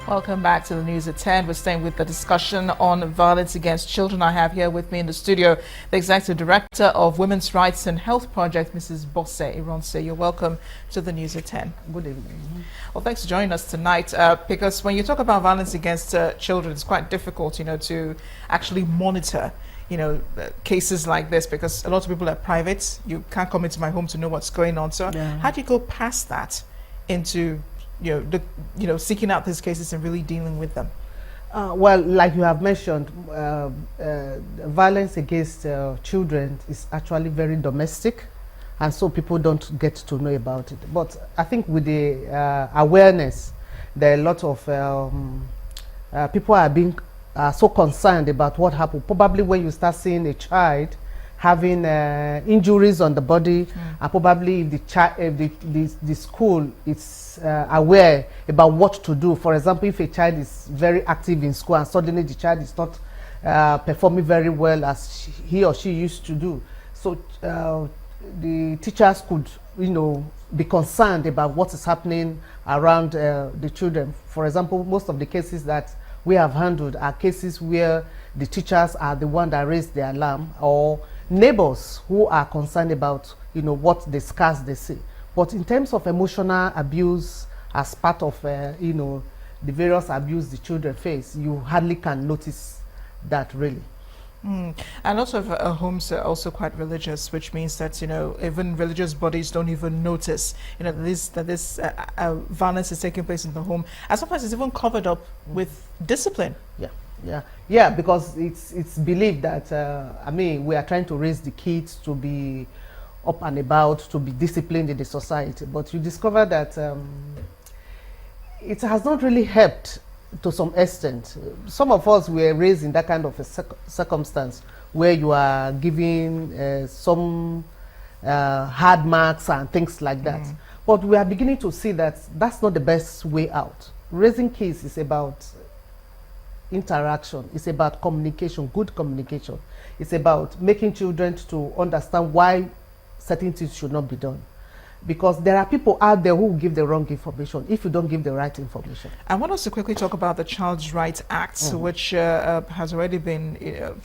Welcome back to the news at 10. We're staying with the discussion on violence against children. I have here with me in the studio the Executive Director of Women's Rights and Health Project, Mrs. Bose Ironse. You're welcome to the news at 10. Good evening. Well, thanks for joining us tonight because when you talk about violence against children, it's quite difficult, to actually monitor cases like this, because a lot of people are private. You can't come into my home to know what's going on. So how do you go past that into seeking out these cases and really dealing with them? Well, like you have mentioned, violence against children is actually very domestic, and so people don't get to know about it. But I think with the awareness, there are a lot of people are being so concerned about what happened. Probably when you start seeing a child having injuries on the body, and probably if the child, the school is aware about what to do. For example, if a child is very active in school and suddenly the child is not performing very well as he or she used to do, so the teachers could, be concerned about what is happening around the children. For example, most of the cases that we have handled are cases where the teachers are the one that raised the alarm, or neighbors who are concerned about what the scars they see. But in terms of emotional abuse as part of the various abuse the children face, you hardly can notice that really. And lots of homes are also quite religious, which means that even religious bodies don't even notice that this violence is taking place in the home, and sometimes it's even covered up with discipline. Yeah, because it's believed that we are trying to raise the kids to be up and about, to be disciplined in the society, but you discover that it has not really helped to some extent. Some of us were raised in that kind of a circumstance where you are giving some hard marks and things like that. But we are beginning to see that that's not the best way out. Raising kids is about interaction, it's about communication, good communication. It's about making children to understand why certain things should not be done. Because there are people out there who give the wrong information if you don't give the right information. I want us to quickly talk about the Child's Rights Act, which has already been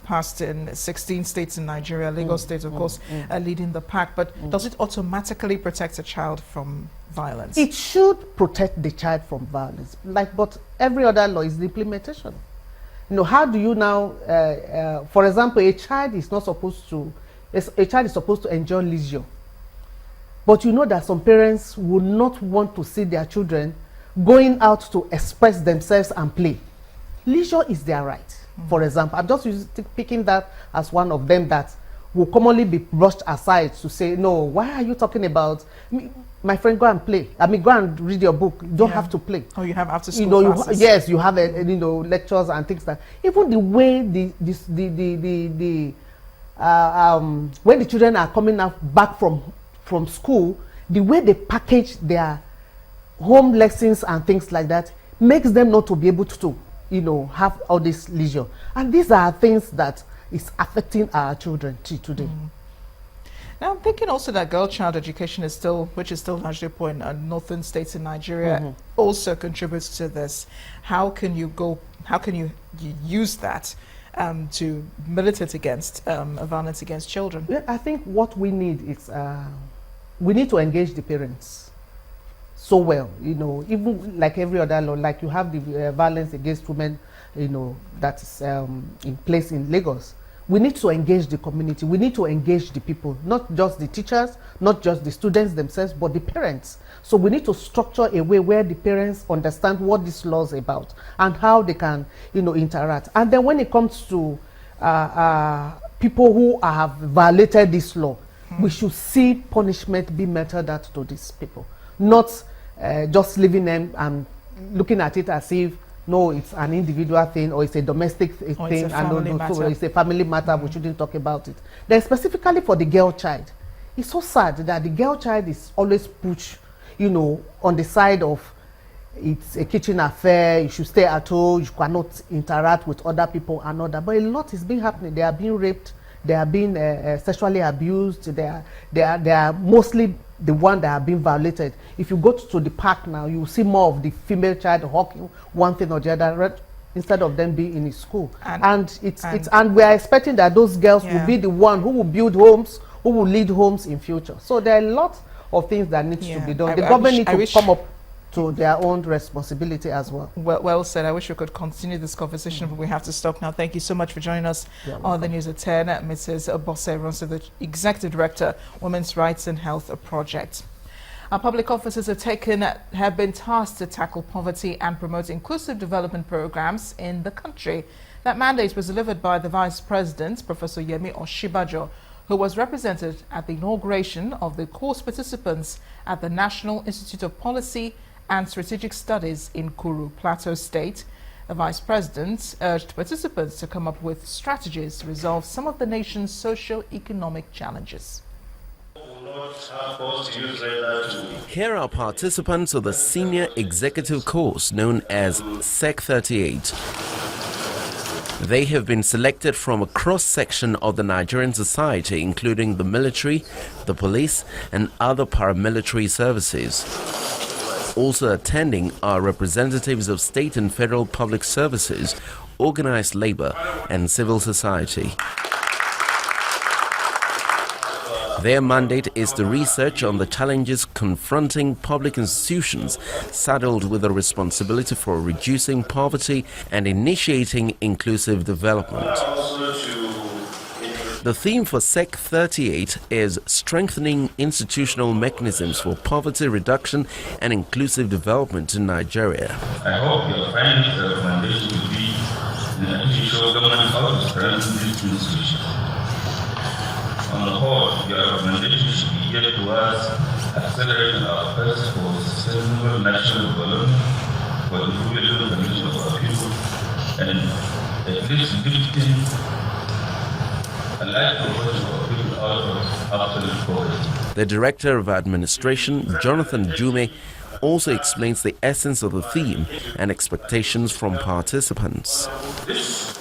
passed in 16 states in Nigeria. Lagos State, of course, leading the pack. But does it automatically protect a child from violence? It should protect the child from violence, but every other law is the implementation. How do you now, for example, a child is supposed to enjoy leisure. But you know that some parents would not want to see their children going out to express themselves and play. Leisure is their right. For example, I'm just picking that as one of them that will commonly be brushed aside to say, no, why are you talking about my friend, go and play. Go and read your book. You don't have to play. Oh, you have after school classes. Yes, you have lectures and things like that. Even the way when the children are coming back from school, the way they package their home lessons and things like that makes them not to be able to have all this leisure. And these are things that is affecting our children today. Now I'm thinking also that girl child education which is still largely poor in northern states in Nigeria, also contributes to this. How can you use that to militate against violence against children? Yeah, I think what we need is we need to engage the parents so well, even like every other law, like you have the violence against women, that is in place in Lagos. We need to engage the community. We need to engage the people, not just the teachers, not just the students themselves, but the parents. So we need to structure a way where the parents understand what this law is about and how they can, interact. And then when it comes to people who have violated this law, we should see punishment be meted out to these people, not just leaving them and looking at it as if no, it's an individual thing or it's a domestic thing, so it's a family matter. We shouldn't talk about it. Then specifically for the girl child, it's so sad that the girl child is always pushed, on the side of it's a kitchen affair, you should stay at home, you cannot interact with other people and all that. But a lot is being happening. They are being raped, they are being sexually abused, they are mostly the one that have been violated. If you go to the park now, you will see more of the female child hawking one thing or the other, instead of them being in the school. And we are expecting that those girls will be the one who will build homes, who will lead homes in future. So there are a lot of things that needs to be done. The government needs to come up to their own responsibility as well. Well said. I wish we could continue this conversation, but we have to stop now. Thank you so much for joining us on the News at 10. Mrs. Bose Ronso, the Executive Director, Women's Rights and Health Project. Our public officers have been tasked to tackle poverty and promote inclusive development programs in the country. That mandate was delivered by the Vice President, Professor Yemi Osinbajo, who was represented at the inauguration of the course participants at the National Institute of Policy and Strategic Studies in Kuru, Plateau State. The Vice President urged participants to come up with strategies to resolve some of the nation's socio-economic challenges. Here are participants of the Senior Executive Course known as SEC 38. They have been selected from a cross-section of the Nigerian society, including the military, the police, and other paramilitary services. Also attending are representatives of state and federal public services, organized labor, and civil society. Their mandate is to research on the challenges confronting public institutions saddled with the responsibility for reducing poverty and initiating inclusive development. The theme for SEC 38 is strengthening institutional mechanisms for poverty reduction and inclusive development in Nigeria. I hope your findings and recommendations will be in an official government how to strengthen these institutions. On the whole, your recommendations should be geared towards accelerating our efforts for sustainable national development, for the improvement condition of our people, and at least lifting a large proportion of people out of absolute poverty. The Director of Administration, Jonathan Jume, also explains the essence of the theme and expectations from participants. This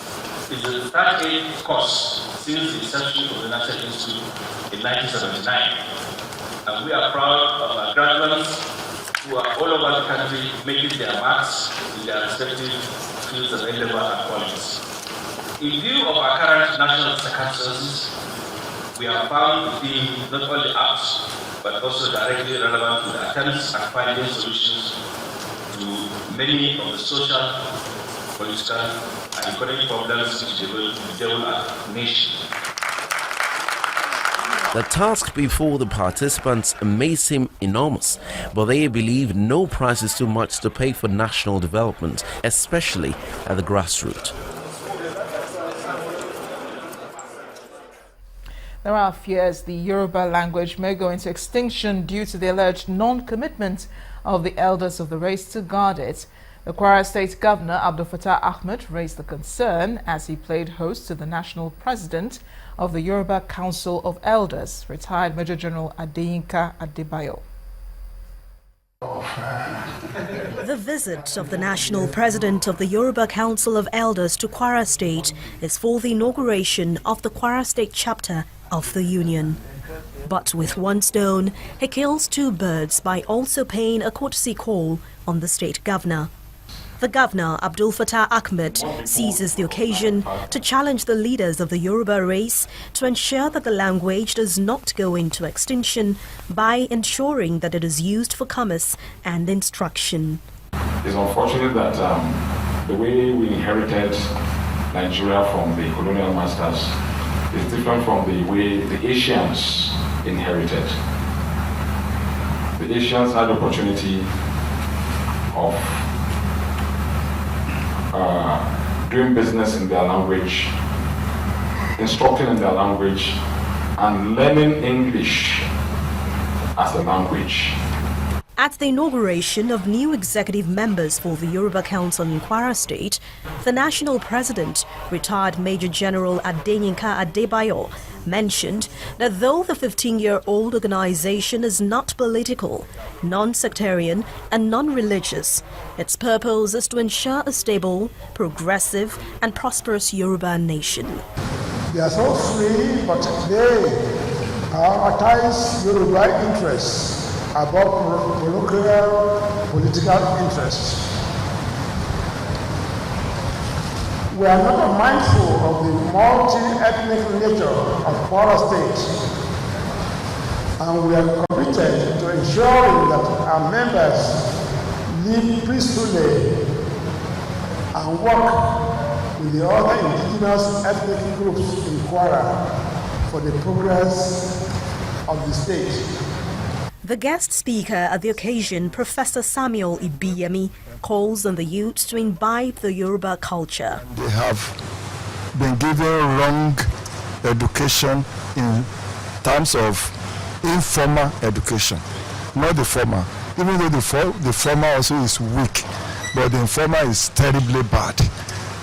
is the 38th course since the inception of the National Institute in 1979. And we are proud of our graduates who are all over the country making their marks in their respective fields of endeavor and qualities. In view of our current national circumstances, we have found the theme not only apt, but also directly relevant to the attempts at finding solutions to many of the social, political, and economic problems which devil our nation. The task before the participants may seem enormous, but they believe no price is too much to pay for national development, especially at the grassroots. There are fears the Yoruba language may go into extinction due to the alleged non-commitment of the elders of the race to guard it. The Kwara State Governor Abdul Fattah Ahmed raised the concern as he played host to the national president of the Yoruba Council of Elders, retired Major General Adeyinka Adebayo. The visit of the national president of the Yoruba Council of Elders to Kwara State is for the inauguration of the Kwara State chapter of the Union. But with one stone, he kills two birds by also paying a courtesy call on the state governor. The governor, Abdul Fattah Ahmed, seizes the occasion to challenge the leaders of the Yoruba race to ensure that the language does not go into extinction by ensuring that it is used for commerce and instruction. It's unfortunate that the way we inherited Nigeria from the colonial masters is different from the way the Asians inherited. The Asians had the opportunity of doing business in their language, instructing in their language, and learning English as a language. At the inauguration of new executive members for the Yoruba Council in Kwara State, the national president, retired Major General Adeyinka Adebayo, mentioned that though the 15-year-old organization is not political, non-sectarian and non-religious, its purpose is to ensure a stable, progressive and prosperous Yoruba nation. They are so free, but they prioritize Yoruba interests above parochial political interests. We are not mindful of the multi-ethnic nature of Kwara State, and we are committed to ensuring that our members live peacefully and work with the other indigenous ethnic groups in Kwara for the progress of the state. The guest speaker at the occasion, Professor Samuel Ibiyemi, calls on the youth to imbibe the Yoruba culture. They have been given wrong education in terms of informal education, not the formal. Even though the formal also is weak, but the informal is terribly bad.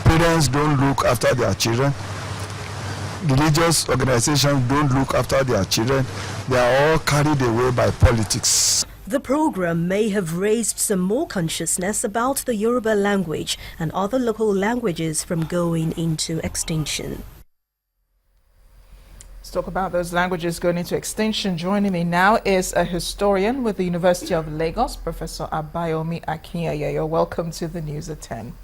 Parents don't look after their children. Religious organizations don't look after their children. They are all carried away by politics. The program may have raised some more consciousness about the Yoruba language and other local languages from going into extinction. Let's talk about those languages going into extinction. Joining me now is a historian with the University of Lagos, Professor Abayomi Akinyaye. Welcome to the News at 10.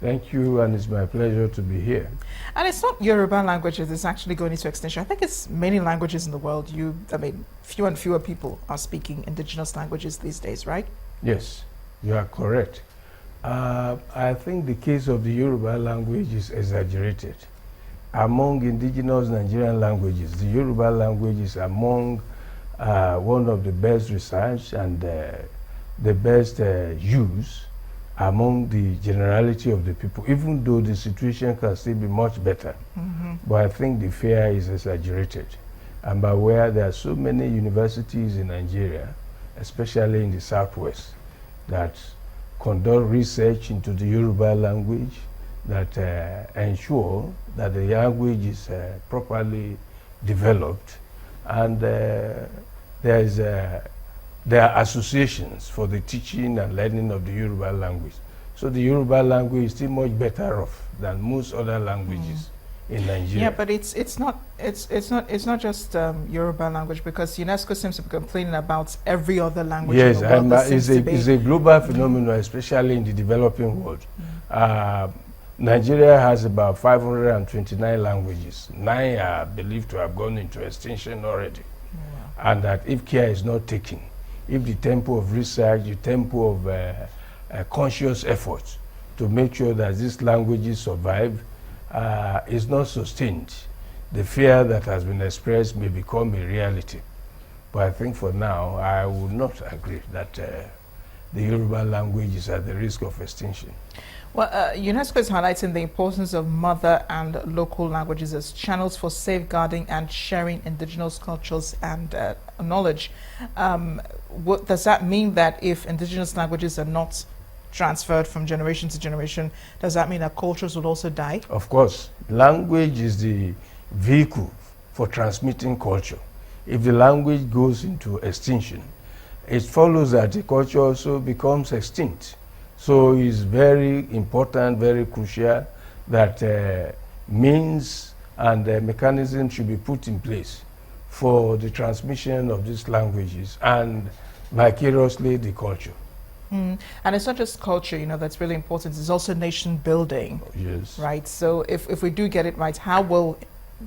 Thank you, and it's my pleasure to be here. And it's not Yoruba languages that's actually going into extinction. I think it's many languages in the world. Fewer and fewer people are speaking indigenous languages these days, right? Yes, you are correct. I think the case of the Yoruba language is exaggerated. Among indigenous Nigerian languages, the Yoruba language is among one of the best researched and the best used among the generality of the people, even though the situation can still be much better. But I think the fear is exaggerated. I'm aware there are so many universities in Nigeria, especially in the southwest, that conduct research into the Yoruba language, that ensure that the language is properly developed, and there are associations for the teaching and learning of the Yoruba language. So the Yoruba language is still much better off than most other languages in Nigeria. Yeah, but it's not just Yoruba language, because UNESCO seems to be complaining about every other language in the world. Yes, it's a global phenomenon, especially in the developing world. Nigeria has about 529 languages. 9 are believed to have gone into extinction already. And that if care is not taken, if the tempo of research, the tempo of conscious effort to make sure that these languages survive is not sustained, the fear that has been expressed may become a reality. But I think for now, I would not agree that the Yoruba language is at the risk of extinction. Well, UNESCO is highlighting the importance of mother and local languages as channels for safeguarding and sharing indigenous cultures and knowledge. What does that mean? That if indigenous languages are not transferred from generation to generation, does that mean that cultures will also die? Of course. Language is the vehicle for transmitting culture. If the language goes into extinction, it follows that the culture also becomes extinct. So it's very important, very crucial that means and mechanisms should be put in place for the transmission of these languages and vicariously the culture. And it's not just culture, that's really important. It's also nation building. Yes. Right? So if we do get it right, how will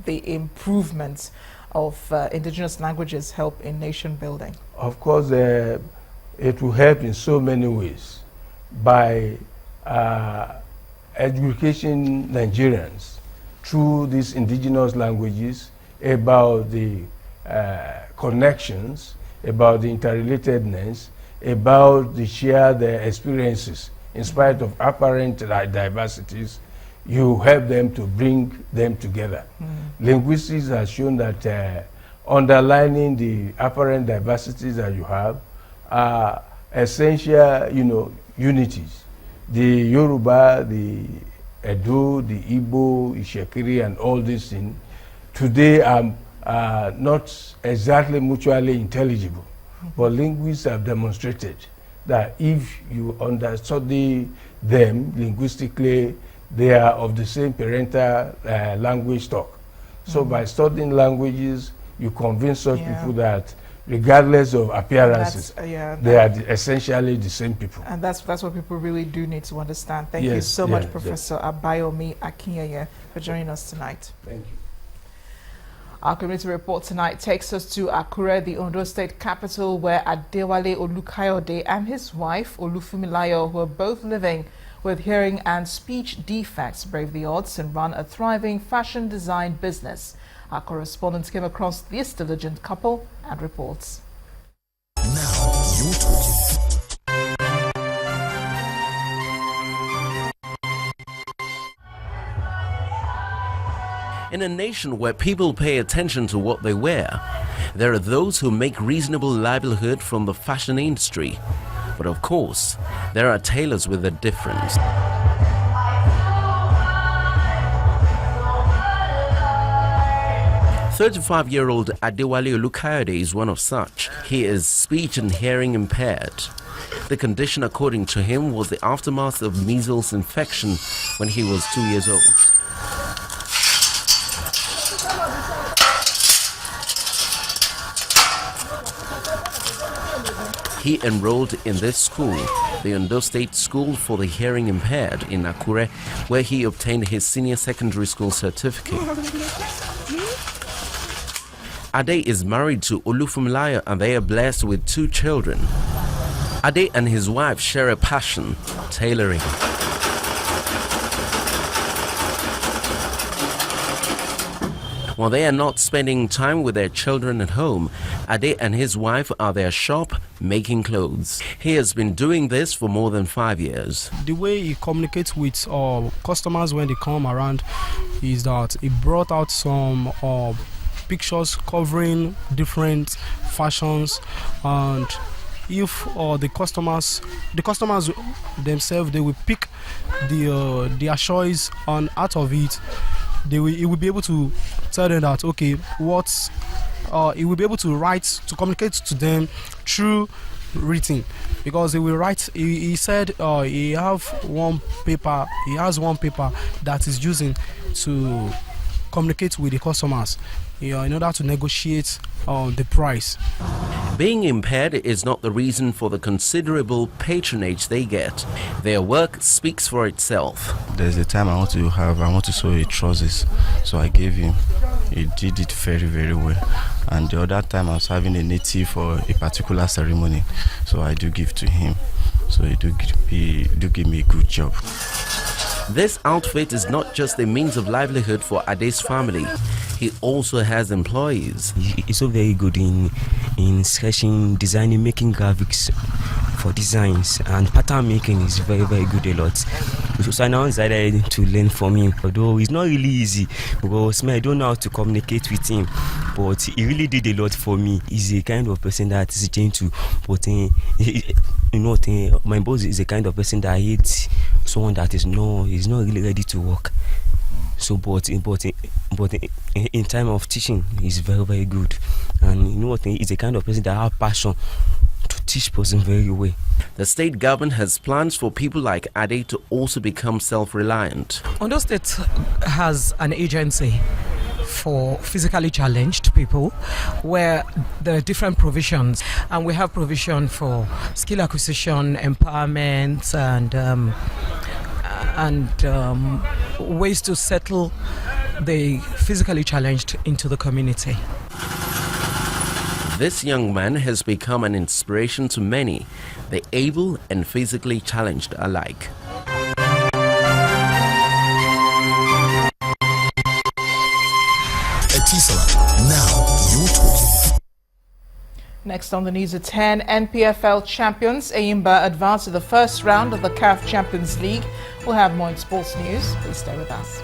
the improvement of indigenous languages help in nation building? Of course, it will help in so many ways. By educating Nigerians through these indigenous languages about the connections, about the interrelatedness, about the shared experiences in spite of apparent diversities, you help them to bring them together. Linguistics has shown that underlining the apparent diversities that you have are essential, unities. The Yoruba, the Edo, the Igbo, Ishekiri, and all these things today are not exactly mutually intelligible. But linguists have demonstrated that if you understudy them linguistically, they are of the same parental language stock. So by studying languages, you convince such people that regardless of appearances. Yeah, they are essentially the same people. And that's what people really do need to understand. Thank you Yes, so yeah, much, Professor Abayomi Akinyeye, for joining us tonight. Thank you. Our community report tonight takes us to Akure, the Ondo State capital, where Adewale Olukayode and his wife, Olufumilayo, who are both living with hearing and speech defects, brave the odds and run a thriving fashion design business. Our correspondent came across this diligent couple and reports. Now you're talking. In a nation where people pay attention to what they wear, there are those who make reasonable livelihood from the fashion industry. But of course, there are tailors with a difference. 35-year-old Adewale Olukayode is one of such. He is speech and hearing impaired. The condition, according to him, was the aftermath of measles infection when he was 2 years old. He enrolled in this school, the Ondo State School for the Hearing Impaired in Akure, where he obtained his senior secondary school certificate. Ade is married to Olufumilayo and they are blessed with 2 children. Ade and his wife share a passion, tailoring. While they are not spending time with their children at home, Ade and his wife are at their shop making clothes. He has been doing this for more than 5 years. The way he communicates with customers when they come around is that he brought out some pictures covering different fashions, and if the customers themselves, they will pick their choice, and out of it he will be able to tell them that okay, he will be able to write, to communicate to them through written, because he will write. He said he has one paper that is using to communicate with the customers in order to negotiate the price. Being impaired is not the reason for the considerable patronage they get. Their work speaks for itself. There's a time I want to sew a trousers, so I gave him. He did it very, very well. And the other time I was having a native for a particular ceremony, so I do give to him. So he do give me a good job. This outfit is not just a means of livelihood for Ade's family. He also has employees. He's so very good in sketching, designing, making graphics for designs, and pattern making is very, very good a lot. So I now decided to learn from him, although it's not really easy because I don't know how to communicate with him, but he really did a lot for me. He's a kind of person that is gentle, but my boss is a kind of person that hates someone that is not really ready to work. So, but in time of teaching, he's very, very good, and he's a kind of person that has passion to teach person very well. The state government has plans for people like Ade to also become self-reliant. Ondo State has an agency for physically challenged people where there are different provisions, and we have provision for skill acquisition, empowerment, and ways to settle the physically challenged into the community. This young man has become an inspiration to many, the able and physically challenged alike. Now you're talking. Next on the news at 10, NPFL champions Eyimba advance to the first round of the CAF Champions League. We'll have more in sports news. Please stay with us.